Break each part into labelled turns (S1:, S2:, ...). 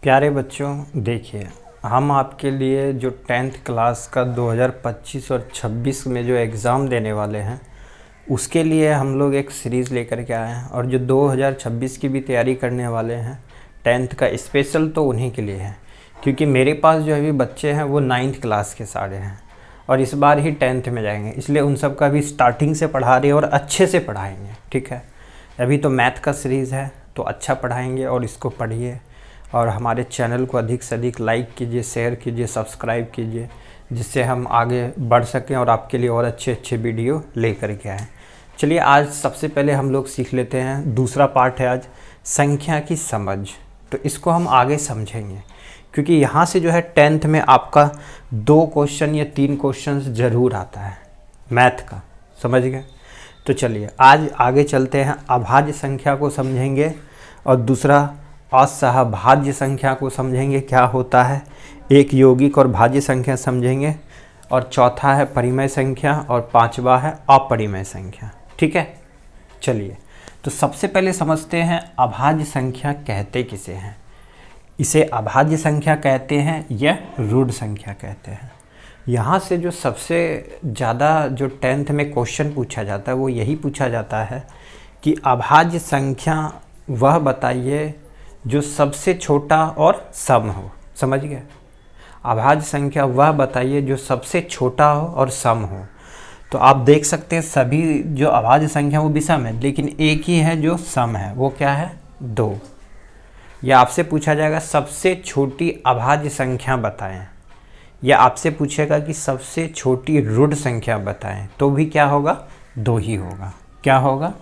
S1: प्यारे बच्चों, देखिए हम आपके लिए जो 10th क्लास का 2025 और 26 में जो एग्ज़ाम देने वाले हैं उसके लिए हम लोग एक सीरीज़ लेकर के आए हैं। और जो 2026 की भी तैयारी करने वाले हैं 10th का स्पेशल, तो उन्हीं के लिए है। क्योंकि मेरे पास जो अभी बच्चे हैं वो 9th क्लास के सारे हैं और इस बार ही 10th में जाएंगे, इसलिए उन सब का भी स्टार्टिंग से पढ़ा रहे हैं और अच्छे से पढ़ाएंगे। ठीक है, अभी तो मैथ का सीरीज़ है तो अच्छा पढ़ाएंगे और इसको पढ़िए। और हमारे चैनल को अधिक से अधिक लाइक कीजिए, शेयर कीजिए, सब्सक्राइब कीजिए, जिससे हम आगे बढ़ सकें और आपके लिए और अच्छे अच्छे वीडियो ले कर के आएँ। चलिए आज सबसे पहले हम लोग सीख लेते हैं, दूसरा पार्ट है आज संख्या की समझ। तो इसको हम आगे समझेंगे क्योंकि यहाँ से जो है 10th में आपका 2 क्वेश्चन या 3 क्वेश्चन ज़रूर आता है मैथ का, समझ गए। तो चलिए आज आगे चलते हैं, अभाज्य संख्या को समझेंगे और दूसरा असहभाज्य संख्या को समझेंगे क्या होता है, एक यौगिक और भाज्य संख्या समझेंगे, और चौथा है परिमेय संख्या और पांचवा है अपरिमेय संख्या। ठीक है, चलिए तो सबसे पहले समझते हैं अभाज्य संख्या कहते किसे हैं। इसे अभाज्य संख्या कहते हैं या रूढ़ संख्या कहते हैं। यहाँ से जो सबसे ज़्यादा जो 10th में क्वेश्चन पूछा जाता है वो यही पूछा जाता है कि अभाज्य संख्या वह बताइए जो सबसे छोटा और सम हो। समझ गए, अभाज्य संख्या वह बताइए जो सबसे छोटा हो और सम हो। तो आप देख सकते हैं सभी जो अभाज्य संख्या वो विषम है, लेकिन एक ही है जो सम है, वो क्या है 2। या आपसे पूछा जाएगा सबसे छोटी अभाज्य संख्या बताएं, या आपसे पूछेगा कि सबसे छोटी रूढ़ संख्या बताएं, तो भी क्या होगा 2 ही होगा। क्या होगा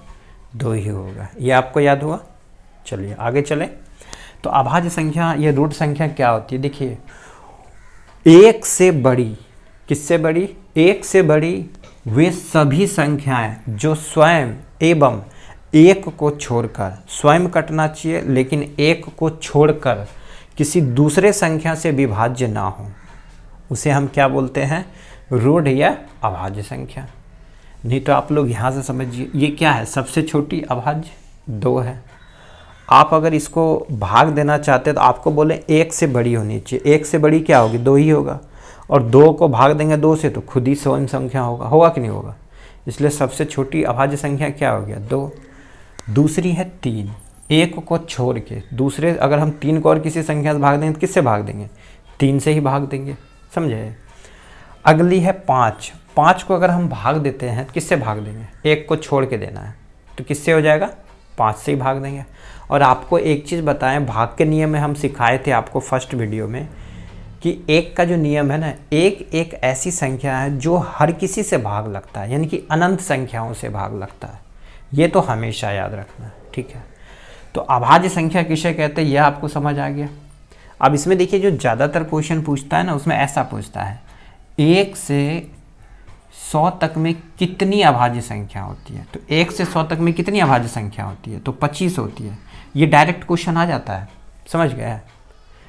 S1: 2 ही होगा। ये आपको याद हुआ। चलिए आगे चलें। तो अभाज्य संख्या या रूढ़ संख्या क्या होती है, देखिए एक से बड़ी, किससे बड़ी, एक से बड़ी वे सभी संख्याएं जो स्वयं एवं एक को छोड़कर, स्वयं कटना चाहिए लेकिन एक को छोड़कर किसी दूसरे संख्या से विभाज्य ना हो, उसे हम क्या बोलते हैं, रूढ़ या अभाज्य संख्या। नहीं तो आप लोग यहाँ से समझिए ये क्या है, सबसे छोटी अभाज्य 2 है। आप अगर इसको भाग देना चाहते हैं तो आपको बोले 1 से बड़ी होनी चाहिए, 1 से बड़ी क्या होगी 2 ही होगा, और 2 को भाग देंगे 2 से तो खुद ही स्वयं संख्या होगा, होगा कि नहीं होगा। इसलिए सबसे छोटी अभाज्य संख्या क्या हो गया 2। दूसरी है 3, 1 को छोड़ के दूसरे, अगर हम 3 को और किसी संख्या से भाग देंगे तो किससे भाग देंगे, 3 से ही भाग देंगे, समझे। अगली है 5, 5 को अगर हम भाग देते हैं तो किससे भाग देंगे, 1 को छोड़ के देना है तो किससे हो जाएगा 5 से ही भाग देंगे। और आपको एक चीज़ बताएं, भाग के नियम में हम सिखाए थे आपको फर्स्ट वीडियो में कि 1 का जो नियम है ना, एक ऐसी संख्या है जो हर किसी से भाग लगता है, यानी कि अनंत संख्याओं से भाग लगता है। ये तो हमेशा याद रखना है, ठीक है। तो अभाज्य संख्या किसे कहते हैं यह आपको समझ आ गया। अब इसमें देखिए जो ज़्यादातर क्वेश्चन पूछता है ना, उसमें ऐसा पूछता है 1 से 100 तक में कितनी अभाज्य संख्या होती है। तो 1 से 100 तक में कितनी अभाज्य संख्या होती है, तो 25 होती है। ये डायरेक्ट क्वेश्चन आ जाता है, समझ गए।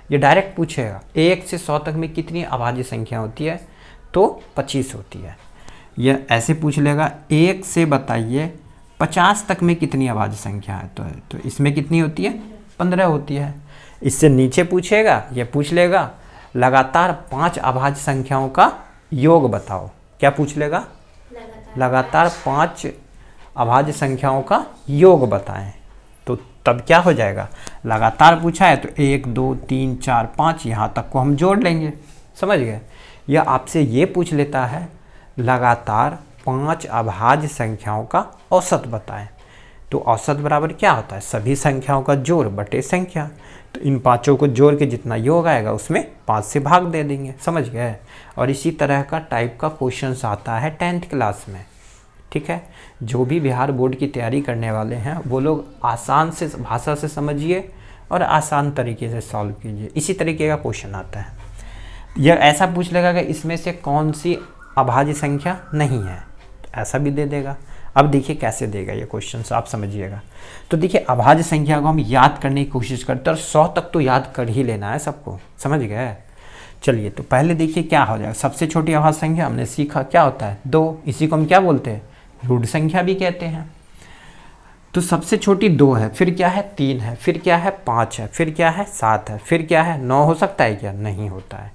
S1: ये डायरेक्ट पूछेगा 1 से 100 तक में कितनी अभाज्य संख्या होती है, तो 25 होती है। यह ऐसे पूछ लेगा 1 से बताइए 50 तक में कितनी अभाज्य संख्या है, तो इसमें कितनी होती है 15 होती है। इससे नीचे पूछेगा, ये पूछ लेगा लगातार 5 अभाज्य संख्याओं का योग बताओ। क्या पूछ लेगा, लगातार 5 अभाज्य संख्याओं का योग बताएं। तो तब क्या हो जाएगा, लगातार पूछा है तो 1 2 3 4 5 यहाँ तक को हम जोड़ लेंगे, समझ गए। या आपसे ये पूछ लेता है लगातार 5 अभाज्य संख्याओं का औसत बताएं। तो औसत बराबर क्या होता है, सभी संख्याओं का जोड़ बटे संख्या। तो इन पाँचों को जोड़ के जितना योग आएगा उसमें 5 से भाग दे देंगे, समझ गए। और इसी तरह का टाइप का क्वेश्चन आता है 10th क्लास में, ठीक है। जो भी बिहार बोर्ड की तैयारी करने वाले हैं वो लोग आसान से भाषा से समझिए और आसान तरीके से सॉल्व कीजिए। इसी तरीके का क्वेश्चन आता है। यह ऐसा पूछ लेगा कि इसमें से कौन सी अभाज्य संख्या नहीं है, तो ऐसा भी दे देगा। अब देखिए कैसे देगा ये क्वेश्चन, आप समझिएगा। तो देखिए अभाज्य संख्या को हम याद करने की कोशिश करते हैं और 100 तक तो याद कर ही लेना है सबको, समझ गए। चलिए तो पहले देखिए क्या हो जाएगा। सबसे छोटी अभाज्य संख्या हमने सीखा क्या होता है 2, इसी को हम क्या बोलते हैं, रूढ़ संख्या भी कहते हैं। तो सबसे छोटी 2 है, फिर क्या है 3 है, फिर क्या है 5 है, फिर क्या है 7 है, फिर क्या है 9 हो सकता है क्या? नहीं होता है,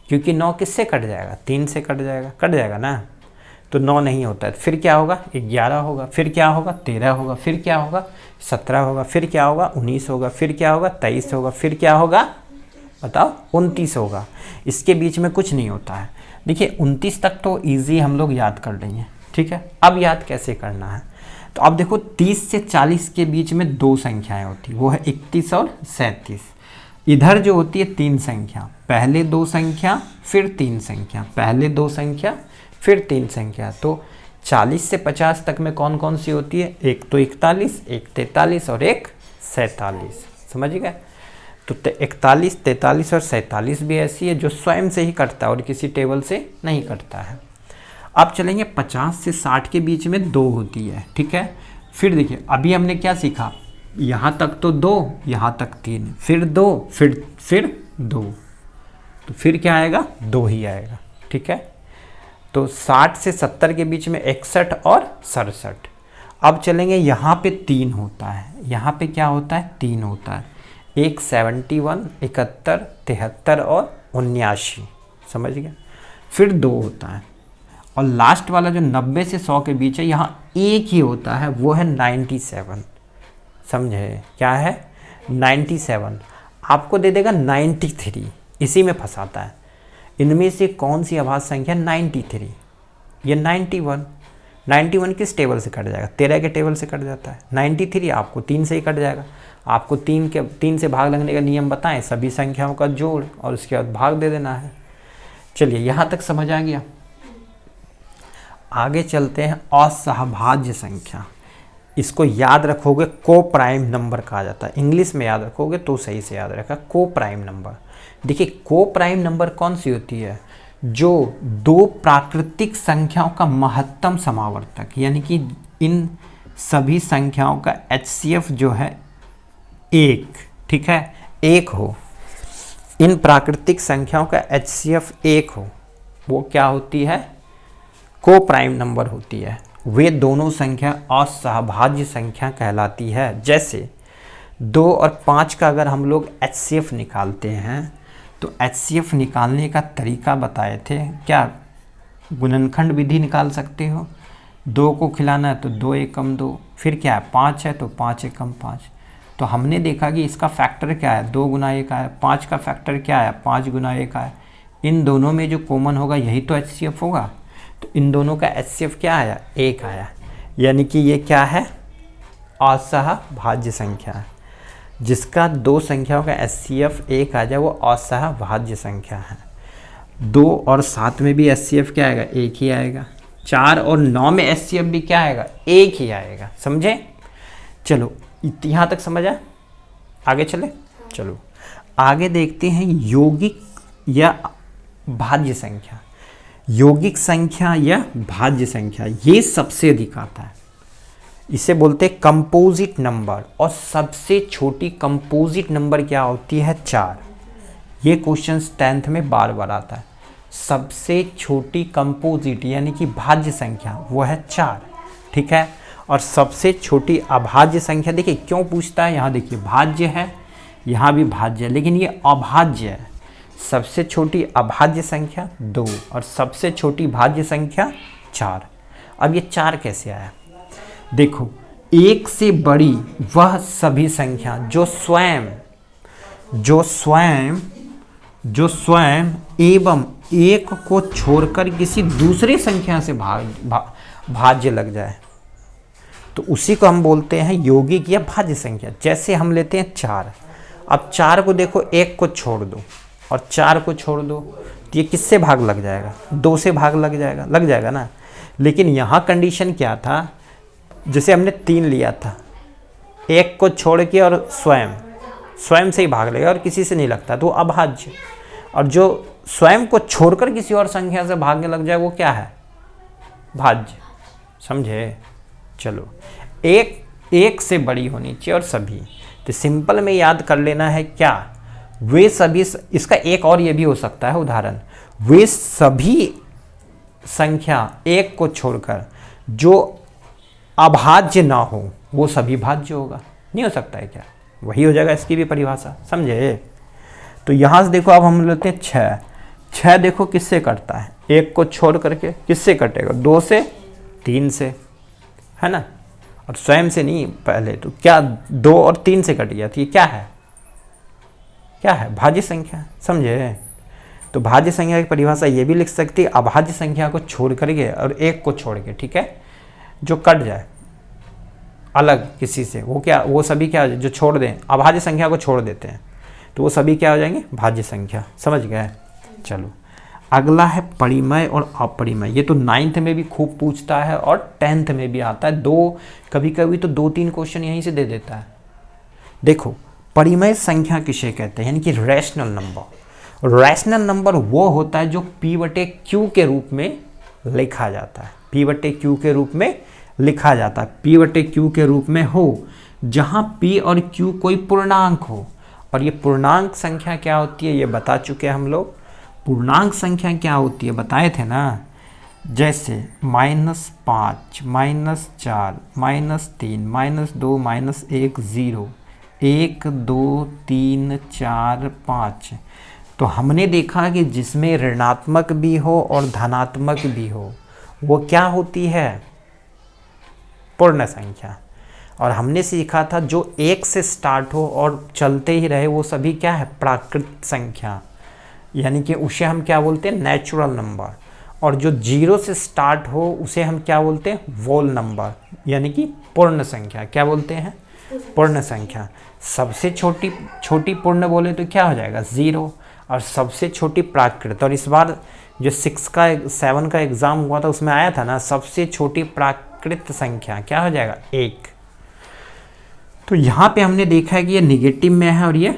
S1: क्योंकि 9 किससे कट जाएगा? 3 से कट जाएगा ना, तो 9 नहीं होता है। फिर क्या होगा? 11 होगा, फिर क्या होगा? 13 होगा, फिर क्या होगा? 17 होगा, फिर क्या होगा? 19 होगा, फिर क्या होगा? 23 होगा, फिर क्या होगा? बताओ, 29 होगा। इसके बीच में कुछ नहीं होता है। देखिए 29 तक तो इजी हम लोग याद कर लेंगे, ठीक है। अब याद कैसे करना है? तो अब देखो 30 से 40 के बीच में 2 संख्याएं होती, वो है 31 और 37। इधर जो होती है 3 संख्या, पहले 2 संख्या फिर 3 संख्या, पहले 2 संख्या फिर 3 संख्या। तो 40 से 50 तक में कौन कौन सी होती है? एक तो 41, एक 43 और एक 47। समझ गए? तो 41, 43 और 47 भी ऐसी है जो स्वयं से ही कटता है और किसी टेबल से नहीं कटता है। अब चलेंगे 50 से 60 के बीच में 2 होती है, ठीक है। फिर देखिए अभी हमने क्या सीखा, यहाँ तक तो 2, यहाँ तक 3, फिर 2, फिर 2, तो फिर क्या आएगा? 2 ही आएगा, ठीक है। तो 60 से 70 के बीच में 61 और 67। अब चलेंगे यहाँ पे 3 होता है, यहाँ पे क्या होता है? 3 होता है, एक 71, 71, 73 और 79। समझ गए? फिर 2 होता है, और लास्ट वाला जो 90 से 100 के बीच है, यहाँ एक ही होता है, वो है 97। समझे? क्या है? 97। आपको दे देगा 93, इसी में फंसाता है। इनमें से कौन सी अभाज्य संख्या? 93, ये 91। 91 किस टेबल से कट जाएगा? 13 के टेबल से कट जाता है। 93 आपको 3 से ही कट जाएगा। आपको 3 से भाग लगने का नियम बताएं, सभी संख्याओं का जोड़ और उसके बाद भाग दे देना है। चलिए यहाँ तक समझ आ गया। आगे चलते हैं असहभाज्य संख्या। इसको याद रखोगे, को प्राइम नंबर कहा जाता है। इंग्लिश में याद रखोगे तो सही से याद रखा, को प्राइम नंबर। देखिए को प्राइम नंबर कौन सी होती है? जो 2 प्राकृतिक संख्याओं का महत्तम समावर्तक, यानी कि इन सभी संख्याओं का HCF जो है 1, ठीक है, 1 हो। इन प्राकृतिक संख्याओं का HCF 1 हो, वो क्या होती है? को प्राइम नंबर होती है। वे दोनों संख्या असहभाज्य संख्या कहलाती है। जैसे 2 और 5 का अगर हम लोग HCF निकालते हैं, तो HCF निकालने का तरीका बताए थे क्या? गुणनखंड विधि निकाल सकते हो। 2 को खिलाना है तो 2 एकम 2, फिर क्या है 5 है तो 5 एकम 5। तो हमने देखा कि इसका फैक्टर क्या है? 2 गुना 1 आया। 5 का फैक्टर क्या है? 5 गुना 1 आया। इन दोनों में जो कॉमन होगा यही तो HCF होगा। तो इन दोनों का HCF क्या आया? 1 आया। यानी कि ये क्या है? असहभाज्य संख्या है। जिसका 2 संख्याओं का HCF 1 आ जाए वो असहभाज्य संख्या है। 2 और 7 में भी HCF क्या आएगा? 1 ही आएगा। 4 और 9 में HCF भी क्या आएगा? 1 ही आएगा। समझे? चलो यहाँ तक समझ आया? आगे चले? चलो आगे देखते हैं यौगिक या भाज्य संख्या। यौगिक संख्या या भाज्य संख्या, ये सबसे अधिक आता है। इसे बोलते हैं कंपोजिट नंबर। और सबसे छोटी कंपोजिट नंबर क्या होती है? 4। ये क्वेश्चन 10th में बार बार आता है। सबसे छोटी कंपोजिट यानी कि भाज्य संख्या वो है 4, ठीक है। और सबसे छोटी अभाज्य संख्या, देखिए क्यों पूछता है? यहाँ देखिए भाज्य है, यहाँ भी भाज्य है, लेकिन ये अभाज्य है। सबसे छोटी अभाज्य संख्या 2 और सबसे छोटी भाज्य संख्या 4। अब ये 4 कैसे आया? देखो, 1 से बड़ी वह सभी संख्या जो स्वयं एवं 1 को छोड़कर किसी दूसरी संख्या से भाज्य लग जाए, तो उसी को हम बोलते हैं यौगिक या भाज्य संख्या। जैसे हम लेते हैं 4। अब 4 को देखो, 1 को छोड़ दो और 4 को छोड़ दो, तो ये किससे भाग लग जाएगा? 2 से भाग लग जाएगा ना। लेकिन यहाँ कंडीशन क्या था? जैसे हमने 3 लिया था, 1 को छोड़ के और स्वयं से ही भाग लेगा और किसी से नहीं लगता, तो अभाज्य। और जो स्वयं को छोड़कर किसी और संख्या से भागने लग जाए वो क्या है? भाज्य। समझे? चलो, एक से बड़ी होनी चाहिए और सभी। तो सिंपल में याद कर लेना है क्या? वे सभी, इसका एक और ये भी हो सकता है उदाहरण, वे सभी संख्या 1 को छोड़कर जो अभाज्य ना हो वो सभी भाज्य होगा। नहीं हो सकता है क्या? वही हो जाएगा इसकी भी परिभाषा, समझे? तो यहाँ से देखो अब हम लेते हैं 6। 6 देखो किससे कटता है? 1 को छोड़ करके किससे कटेगा? 2 से, 3 से, है ना? और स्वयं से नहीं, पहले तो क्या 2 और 3 से कट गया, तो ये क्या है? क्या है? भाज्य संख्या, समझे? तो भाज्य संख्या की परिभाषा ये भी लिख सकती है, अभाज्य संख्या को छोड़ करके और 1 को छोड़ के, ठीक है, जो कट जाए अलग किसी से, वो क्या, वो सभी क्या, जो छोड़ दें, अभाज्य संख्या को छोड़ देते हैं, तो वो सभी क्या हो जाएंगे? भाज्य संख्या। समझ गए? चलो अगला है परिमेय और अपरिमेय। ये तो 9th में भी खूब पूछता है और 10th में भी आता है। कभी कभी तो 2-3 क्वेश्चन यहीं से दे देता है। देखो परिमेय संख्या किसे कहते हैं? यानी कि रैशनल नंबर। रैशनल नंबर वो होता है जो P/Q के रूप में लिखा जाता है। P/Q के रूप में लिखा जाता है। P/Q के रूप में हो जहां P और Q कोई पूर्णांक हो। और ये पूर्णांक संख्या क्या होती है ये बता चुके हैं हम लोग। पूर्णांक संख्या क्या होती है बताए थे ना, जैसे -5, -4, -3, -2, -1, 0, 1, 2, 3, 4, 5। तो हमने देखा कि जिसमें ऋणात्मक भी हो और धनात्मक भी हो वो क्या होती है? पूर्ण संख्या। और हमने सीखा था जो 1 से स्टार्ट हो और चलते ही रहे वो सभी क्या है? प्राकृत संख्या, यानी कि उसे हम क्या बोलते हैं? Natural number. और जो 0 से स्टार्ट हो उसे हम क्या बोलते हैं? वोल नंबर, यानी कि पूर्ण संख्या। क्या बोलते हैं? पूर्ण संख्या। सबसे छोटी पूर्ण बोले तो क्या हो जाएगा? 0। और सबसे छोटी प्राकृत, और इस बार जो 7 का एग्जाम हुआ था उसमें आया था ना, सबसे छोटी प्राकृत संख्या क्या हो जाएगा? 1। तो यहाँ पे हमने देखा है कि ये निगेटिव में है और ये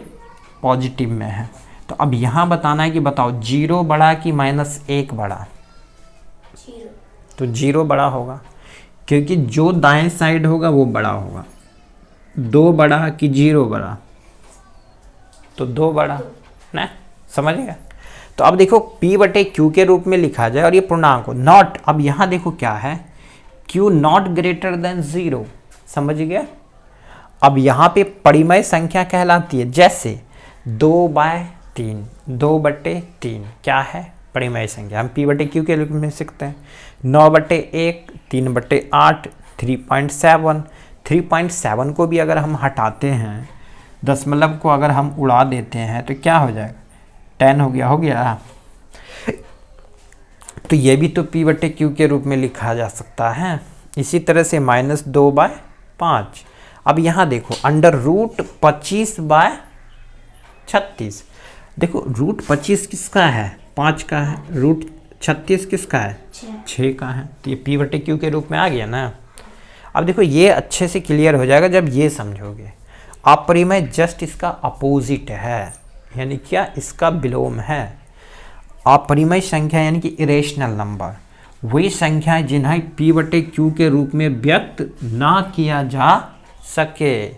S1: पॉजिटिव में है। तो अब यहाँ बताना है कि बताओ 0 बड़ा कि -1 बड़ा?
S2: 0।
S1: तो 0 बड़ा होगा क्योंकि जो दाएं साइड होगा वो बड़ा होगा। 2 बड़ा कि 0 बड़ा? तो 2 बड़ा ना, समझिएगा? तो अब देखो P/Q के रूप में लिखा जाए और ये पूर्णांक हो, नॉट। अब यहाँ देखो क्या है? Q नॉट ग्रेटर देन 0, समझ गया? अब यहाँ पे परिमेय संख्या कहलाती है, जैसे 2/3, 2/3 क्या है? परिमेय संख्या। हम P/Q के रूप में सीखते हैं। 9/1, 3/8, 3.7। 3.7 को भी अगर हम हटाते हैं, दशमलव को अगर हम उड़ा देते हैं तो क्या हो जाएगा? 10 हो गया। तो ये भी तो P/Q के रूप में लिखा जा सकता है। इसी तरह से -2/5। अब यहाँ देखो √25/36। देखो √25 किसका है? 5 का है। √36 किसका है? 6 का है। तो ये P/Q के रूप में आ गया ना। अब देखो ये अच्छे से क्लियर हो जाएगा जब ये समझोगे। अपरिमेय जस्ट इसका अपोजिट है, यानी क्या? इसका विलोम है। अपरिमेय संख्या यानी कि इरेशनल नंबर, वही संख्याएं जिन्हें P/Q के रूप में व्यक्त ना किया जा सके।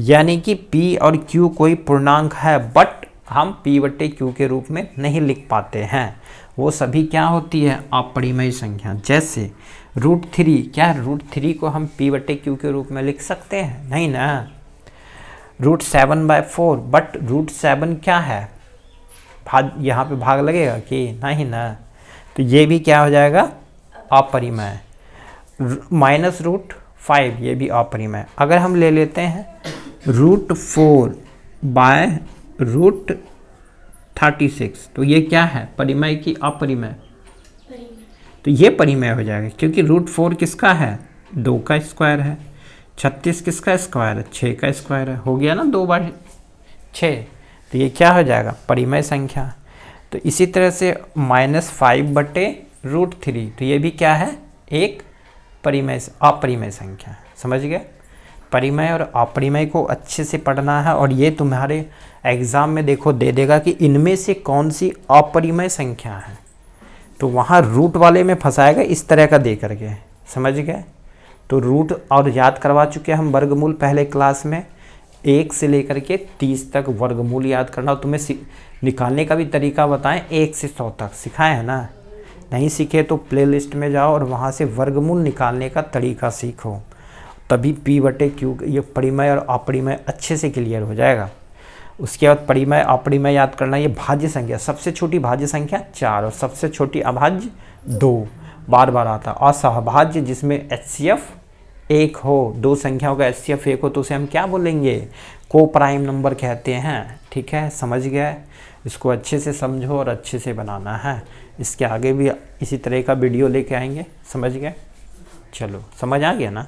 S1: यानी कि P और Q कोई पूर्णांक है बट हम P/Q के रूप में नहीं लिख पाते हैं। वो सभी क्या होती है? अपरिमेय संख्या। जैसे √3, क्या √3 को हम P/Q के रूप में लिख सकते हैं? नहीं ना। √7/4, बट √7 क्या है? यहाँ पे भाग लगेगा कि नहीं ना। तो ये भी क्या हो जाएगा? अपरिमेय। -√5 ये भी अपरिमेय। अगर हम ले लेते हैं √4/√36 तो ये क्या है? परिमेय की अपरिमेय? तो ये परिमेय हो जाएगा क्योंकि √4 किसका है? 2 का स्क्वायर है। 36 किसका स्क्वायर है? 6 का स्क्वायर है। हो गया ना 2/6। तो ये क्या हो जाएगा? परिमेय संख्या। तो इसी तरह से -5/√3 तो ये भी क्या है? एक अपरिमेय संख्या। समझ गए? परिमेय और अपरिमेय को अच्छे से पढ़ना है और ये तुम्हारे एग्जाम में देखो दे देगा कि इनमें से कौन सी अपरिमेय संख्या है। तो वहाँ रूट वाले में फंसाएगा इस तरह का दे करके। समझ गए? तो रूट और याद करवा चुके हम वर्गमूल पहले क्लास में। 1 से लेकर के 30 तक वर्गमूल याद करना और तुम्हें निकालने का भी तरीका बताएं। 1 से 100 तक सिखाए हैं ना। नहीं सीखे तो प्लेलिस्ट में जाओ और वहाँ से वर्गमूल निकालने का तरीका सीखो, तभी P/Q ये परिमेय और अपरिमेय अच्छे से क्लियर हो जाएगा। उसके बाद परिमेय अपरिमेय याद करना, ये भाज्य संख्या, सबसे छोटी भाज्य संख्या 4 और सबसे छोटी अभाज्य 2 बार बार आता। असहभाज्य जिसमें HCF 1 हो, दो संख्याओं का HCF 1 हो तो उसे हम क्या बोलेंगे, को प्राइम नंबर कहते हैं। ठीक है, समझ गए? इसको अच्छे से समझो और अच्छे से बनाना है। इसके आगे भी इसी तरह का वीडियो लेके आएंगे, समझ गए? चलो, समझ आ गया ना?